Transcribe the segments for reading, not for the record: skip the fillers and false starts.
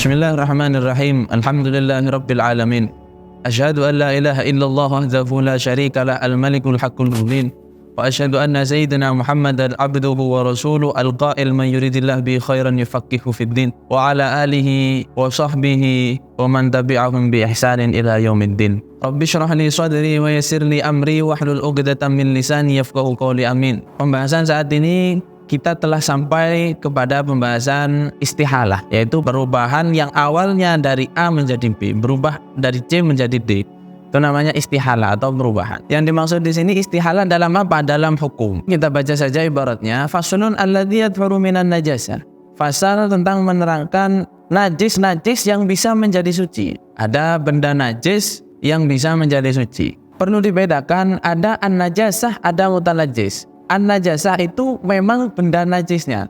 Bismillahirrahmanirrahim. Alhamdulillahirabbil alamin. Asyhadu an la ilaha illallah wahdahu la syarika lah al-malikul haqqul mubin. Wa asyhadu anna sayyidina Muhammadan abduhu wa rasuluhu al-qa'il man yuridillahu bi khairan yufaqihu fid din. Wa ala alihi wa sahbihi wa man tabi'ahum bi ihsanin ila yaumiddin. Rabbi shrah li sadri wa yassir li amri wahlul 'uqdatam min lisani yafqahu qawli. Amin. Pembahasan saat ini kita telah sampai kepada pembahasan istihalah, yaitu perubahan yang awalnya dari A menjadi B, berubah dari C menjadi D. Itu namanya istihalah atau perubahan. Yang dimaksud di sini istihalah dalam apa? Dalam hukum. Kita baca saja ibaratnya, faslun alladzi yadhharu minan najasah. Fasal tentang menerangkan najis-najis yang bisa menjadi suci. Ada benda najis yang bisa menjadi suci. Perlu dibedakan, ada an-najasah, ada mutanajis. An-najasah itu memang benda najisnya.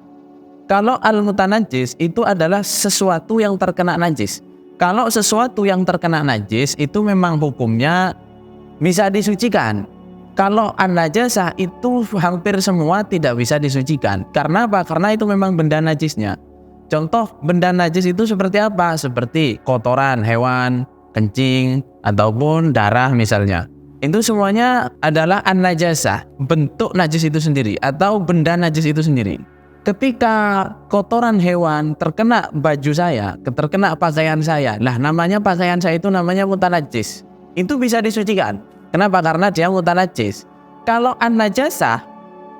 Kalau al-mutanajis itu adalah sesuatu yang terkena najis. Kalau sesuatu yang terkena najis itu memang hukumnya bisa disucikan. Kalau an-najasah itu hampir semua tidak bisa disucikan. Karena apa? Karena itu memang benda najisnya. Contoh benda najis itu seperti apa? Seperti kotoran hewan, kencing, ataupun darah misalnya. Itu semuanya adalah an-najasah, bentuk najis itu sendiri atau benda najis itu sendiri. Ketika kotoran hewan terkena baju saya, terkena pakaian saya, lah namanya pakaian saya itu namanya mutanajis. Itu bisa disucikan. Kenapa? Karena dia mutanajis. Kalau an-najasah,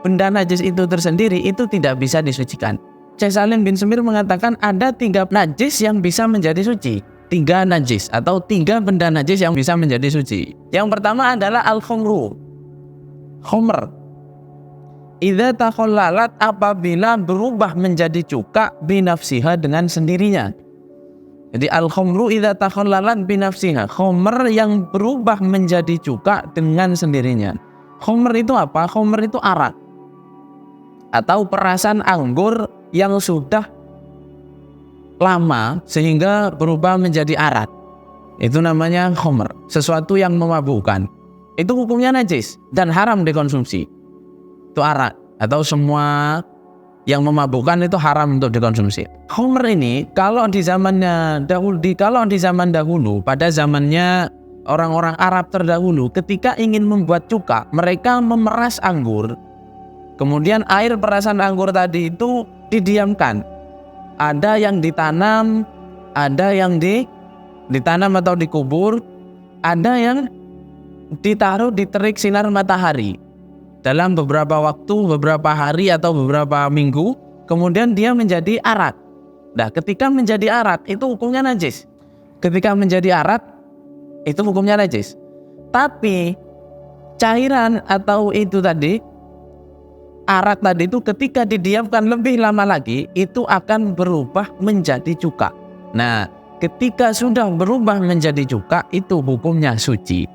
benda najis itu tersendiri, itu tidak bisa disucikan. Syekh Salim bin Semir mengatakan ada 3 najis yang bisa menjadi suci. 3 najis atau 3 benda najis yang bisa menjadi suci. Yang pertama adalah al-khomru, khomer. Idza takhallalat, apabila berubah menjadi cuka binafsiha, dengan sendirinya. Jadi al-khomru idza takhallalat binafsiha, khomer yang berubah menjadi cuka dengan sendirinya. Khomer itu apa? Khomer itu arak atau perasan anggur yang sudah lama sehingga berubah menjadi arak. Itu namanya khomer, sesuatu yang memabukkan. Itu hukumnya najis dan haram dikonsumsi. Itu arak atau semua yang memabukkan itu haram untuk dikonsumsi. Khomer ini kalau di zamannya dahulu, pada zamannya orang-orang Arab terdahulu, ketika ingin membuat cuka, mereka memeras anggur. Kemudian air perasan anggur tadi itu didiamkan. Ada yang ditanam, ada yang ditanam atau dikubur, ada yang ditaruh di terik sinar matahari dalam beberapa waktu, beberapa hari atau beberapa minggu, kemudian dia menjadi arak. Nah, ketika menjadi arak itu hukumnya najis. Ketika menjadi arak itu hukumnya najis. Tapi cairan atau itu tadi, arak tadi itu ketika didiamkan lebih lama lagi itu akan berubah menjadi cuka. Nah, ketika sudah berubah menjadi cuka itu hukumnya suci.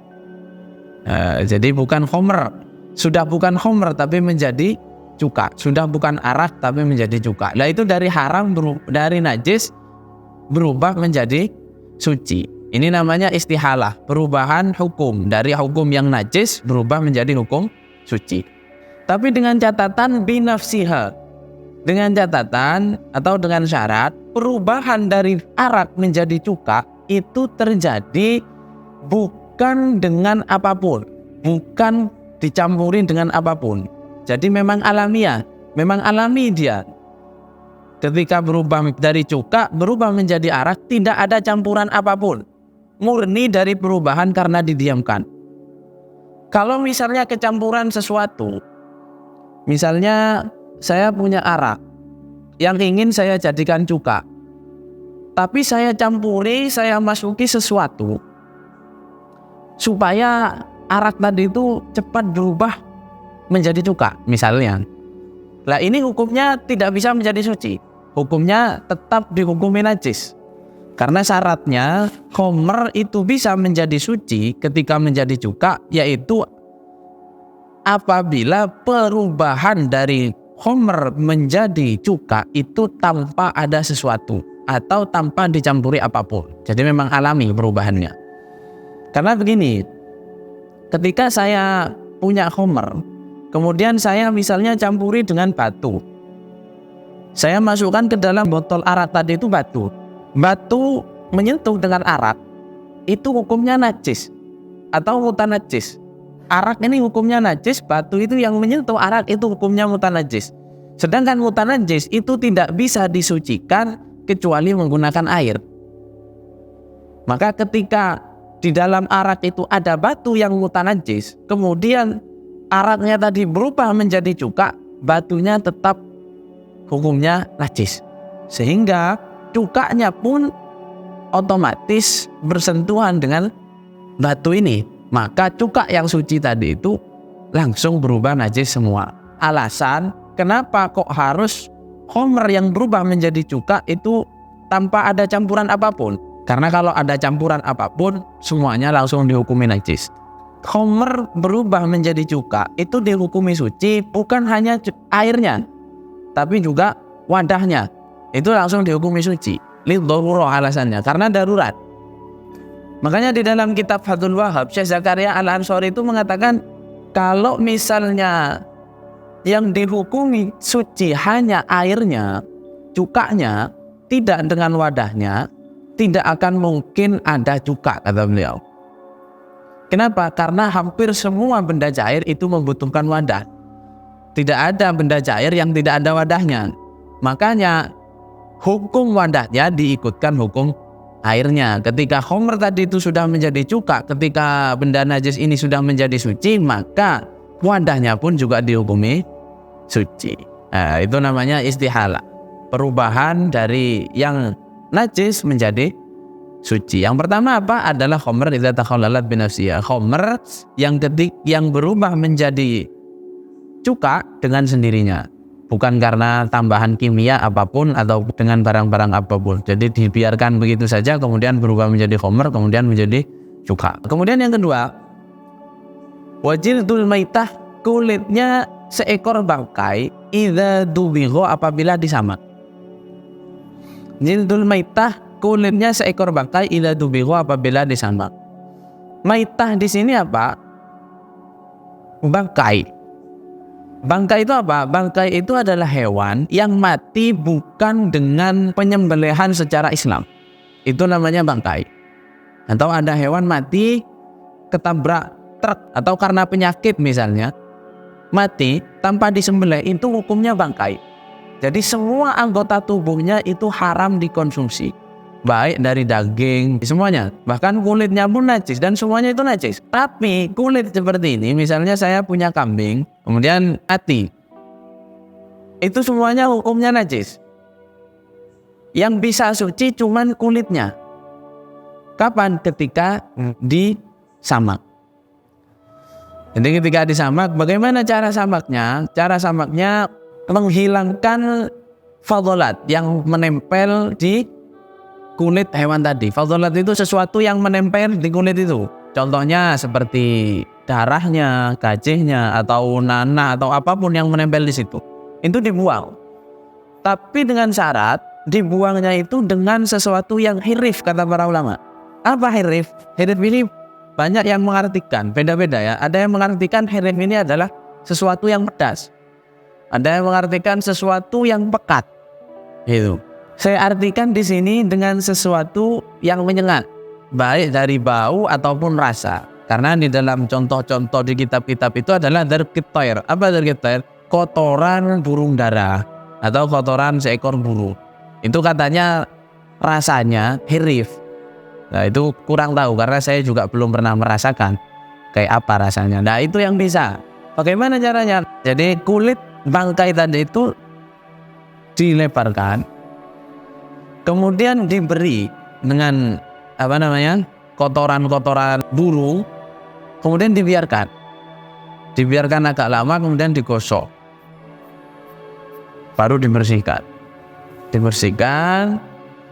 Jadi bukan khomer, sudah bukan khomer tapi menjadi cuka, sudah bukan arak tapi menjadi cuka. Nah, itu dari haram, dari najis berubah menjadi suci. Ini namanya istihalah, perubahan hukum dari hukum yang najis berubah menjadi hukum suci. Tapi dengan catatan binafsiha, dengan catatan atau dengan syarat perubahan dari arak menjadi cuka itu terjadi bukan dengan apapun, bukan dicampurin dengan apapun. Jadi memang alamiah, memang alami dia. Ketika berubah dari cuka berubah menjadi arak, tidak ada campuran apapun, murni dari perubahan karena didiamkan. Kalau misalnya kecampuran sesuatu, misalnya saya punya arak yang ingin saya jadikan cuka, tapi saya campuri, saya masuki sesuatu supaya arak tadi itu cepat berubah menjadi cuka misalnya. Nah, ini hukumnya tidak bisa menjadi suci, hukumnya tetap dihukumi najis. Karena syaratnya khomer itu bisa menjadi suci ketika menjadi cuka, yaitu apabila perubahan dari khomer menjadi cuka itu tanpa ada sesuatu atau tanpa dicampuri apapun. Jadi memang alami perubahannya. Karena begini, ketika saya punya khomer, kemudian saya misalnya campuri dengan batu, saya masukkan ke dalam botol arak tadi itu batu, batu menyentuh dengan arak itu hukumnya najis atau mutanajis. Arak ini hukumnya najis, batu itu yang menyentuh arak itu hukumnya mutanajis. Sedangkan mutanajis itu tidak bisa disucikan kecuali menggunakan air. Maka ketika di dalam arak itu ada batu yang mutanajis, kemudian araknya tadi berubah menjadi cuka, batunya tetap hukumnya najis. Sehingga cukanya pun otomatis bersentuhan dengan batu ini. Maka cuka yang suci tadi itu langsung berubah najis semua. Alasan kenapa kok harus khomer yang berubah menjadi cuka itu tanpa ada campuran apapun? Karena kalau ada campuran apapun, semuanya langsung dihukumi najis. Khomer berubah menjadi cuka itu dihukumi suci bukan hanya airnya, tapi juga wadahnya. Itu langsung dihukumi suci. Lidharurah alasannya, karena darurat. Makanya di dalam kitab Fathul Wahhab, Syekh Zakaria Al-Ansori itu mengatakan kalau misalnya yang dihukumi suci hanya airnya, cukanya, tidak dengan wadahnya, tidak akan mungkin ada cuka, kata beliau. Kenapa? Karena hampir semua benda cair itu membutuhkan wadah. Tidak ada benda cair yang tidak ada wadahnya. Makanya hukum wadahnya diikutkan hukum airnya. Ketika khomer tadi itu sudah menjadi cuka, ketika benda najis ini sudah menjadi suci, maka wadahnya pun juga dihukumi suci. Nah, itu namanya istihala, perubahan dari yang najis menjadi suci. Yang pertama apa? Adalah khomer idza takhallalat binafsiha. Khomer yang berubah menjadi cuka dengan sendirinya, bukan karena tambahan kimia apapun atau dengan barang-barang apapun. Jadi dibiarkan begitu saja, kemudian berubah menjadi khomer, kemudian menjadi cuka. Kemudian yang kedua, wajildul maitah, kulitnya seekor bangkai, idza dubigho, apabila disamak. Jildul maitah, kulitnya seekor bangkai, idza dubigho, apabila disamak. Maitah di sini apa? Bangkai. Bangkai itu apa? Bangkai itu adalah hewan yang mati bukan dengan penyembelihan secara Islam. Itu namanya bangkai. Atau ada hewan mati ketabrak truk atau karena penyakit misalnya, mati tanpa disembelih, itu hukumnya bangkai. Jadi semua anggota tubuhnya itu haram dikonsumsi, baik dari daging, semuanya, bahkan kulitnya pun najis dan semuanya itu najis. Tapi kulit seperti ini, misalnya saya punya kambing kemudian mati, itu semuanya hukumnya najis. Yang bisa suci cuman kulitnya. Kapan? Ketika disamak. Jadi ketika disamak, bagaimana cara samaknya? Cara samaknya menghilangkan fadholat yang menempel di kulit hewan tadi. Fadholat itu sesuatu yang menempel di kulit itu. Contohnya seperti darahnya, gajihnya, atau nanah, atau apapun yang menempel di situ. Itu dibuang. Tapi dengan syarat dibuangnya itu dengan sesuatu yang hirif, kata para ulama. Apa hirif? Hirif ini banyak yang mengartikan, beda-beda ya. Ada yang mengartikan hirif ini adalah sesuatu yang pedas. Ada yang mengartikan sesuatu yang pekat. Itu. Saya artikan di sini dengan sesuatu yang menyengat, baik dari bau ataupun rasa. Karena di dalam contoh-contoh di kitab-kitab itu adalah darqit thair. Apa darqit thair? Kotoran burung dara atau kotoran seekor burung. Itu katanya rasanya hirif. Nah, itu kurang tahu karena saya juga belum pernah merasakan kayak apa rasanya. Nah, itu yang bisa. Bagaimana caranya? Jadi kulit bangkai tadi itu dilebarkan, kemudian diberi dengan kotoran-kotoran burung, kemudian dibiarkan agak lama, kemudian digosok, baru dibersihkan.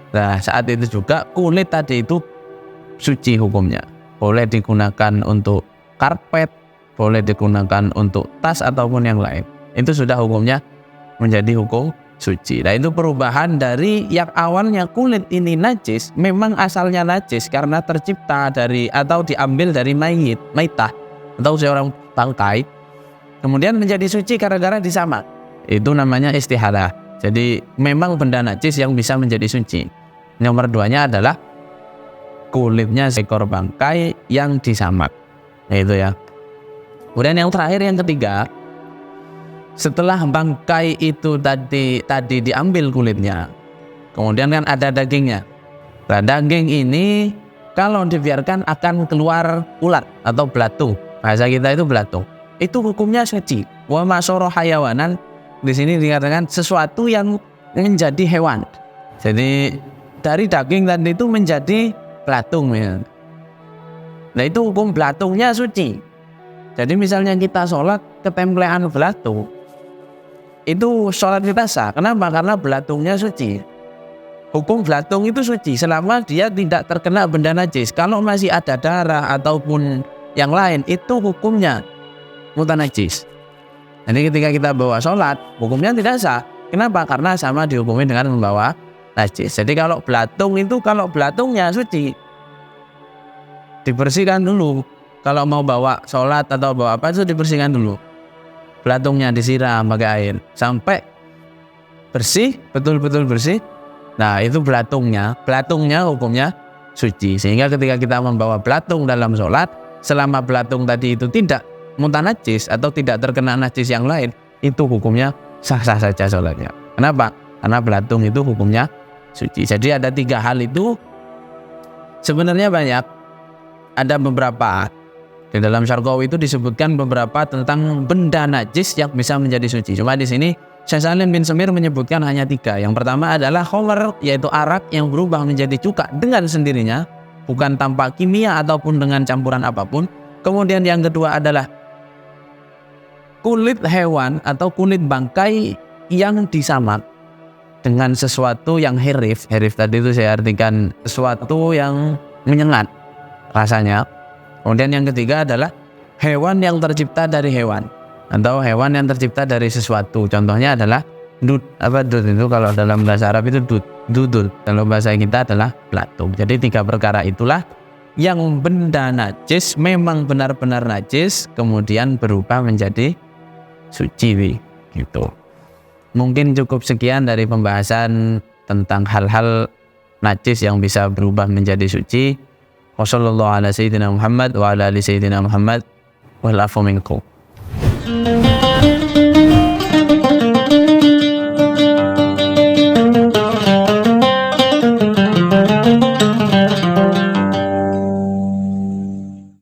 Nah, saat itu juga kulit tadi itu suci hukumnya. Boleh digunakan untuk karpet, boleh digunakan untuk tas ataupun yang lain. Itu sudah hukumnya menjadi hukum suci. Nah, itu perubahan dari yang awalnya kulit ini najis, memang asalnya najis karena tercipta dari atau diambil dari maitah atau seorang bangkai, kemudian menjadi suci gara-gara disamak. Itu namanya istihalah. Jadi memang benda najis yang bisa menjadi suci. Nomor 2-nya adalah kulitnya seekor bangkai yang disamak. Nah, itu ya. Kemudian yang terakhir, yang ketiga, setelah bangkai itu tadi diambil kulitnya, kemudian kan ada dagingnya. Nah, daging ini kalau dibiarkan akan keluar ulat atau belatung. Bahasa kita itu belatung. Itu hukumnya suci. Wa masoro hayawanan, di sini dikatakan sesuatu yang menjadi hewan. Jadi dari daging tadi itu menjadi belatung ya. Nah, itu hukum belatungnya suci. Jadi misalnya kita sholat ketemplean belatung, itu sholat kita sah. Kenapa? Karena belatungnya suci. Hukum belatung itu suci selama dia tidak terkena benda najis. Kalau masih ada darah ataupun yang lain, itu hukumnya mutanajis. Jadi ketika kita bawa sholat, hukumnya tidak sah. Kenapa? Karena sama dihukumi dengan membawa najis. Jadi kalau belatung itu, kalau belatungnya suci, dibersihkan dulu. Kalau mau bawa sholat atau bawa apa itu dibersihkan dulu. Belatungnya disiram pakai air sampai bersih, betul-betul bersih. Nah, itu belatungnya hukumnya suci. Sehingga ketika kita membawa belatung dalam sholat, selama belatung tadi itu tidak mutanajis atau tidak terkena najis yang lain, itu hukumnya sah-sah saja sholatnya. Kenapa? Karena belatung itu hukumnya suci. Jadi ada 3 hal itu. Sebenarnya banyak, ada beberapa. Di dalam Syarqawi itu disebutkan beberapa tentang benda najis yang bisa menjadi suci. Cuma di sini Syekh Salim bin Semir menyebutkan hanya 3. Yang pertama adalah khamr, yaitu arak yang berubah menjadi cuka dengan sendirinya, bukan tanpa kimia ataupun dengan campuran apapun. Kemudian yang kedua adalah kulit hewan atau kulit bangkai yang disamak dengan sesuatu yang herif. Herif tadi itu saya artikan sesuatu yang menyengat rasanya. Kemudian yang ketiga adalah hewan yang tercipta dari hewan atau hewan yang tercipta dari sesuatu. Contohnya adalah dud itu kalau dalam bahasa Arab itu dudul. Kalau bahasa kita adalah belatung. Jadi 3 perkara itulah yang benda najis memang benar-benar najis kemudian berubah menjadi suci gitu. Mungkin cukup sekian dari pembahasan tentang hal-hal najis yang bisa berubah menjadi suci. Wassallallahu ala sayyidina Muhammad wa ala ali sayyidina Muhammad wal afu minkum.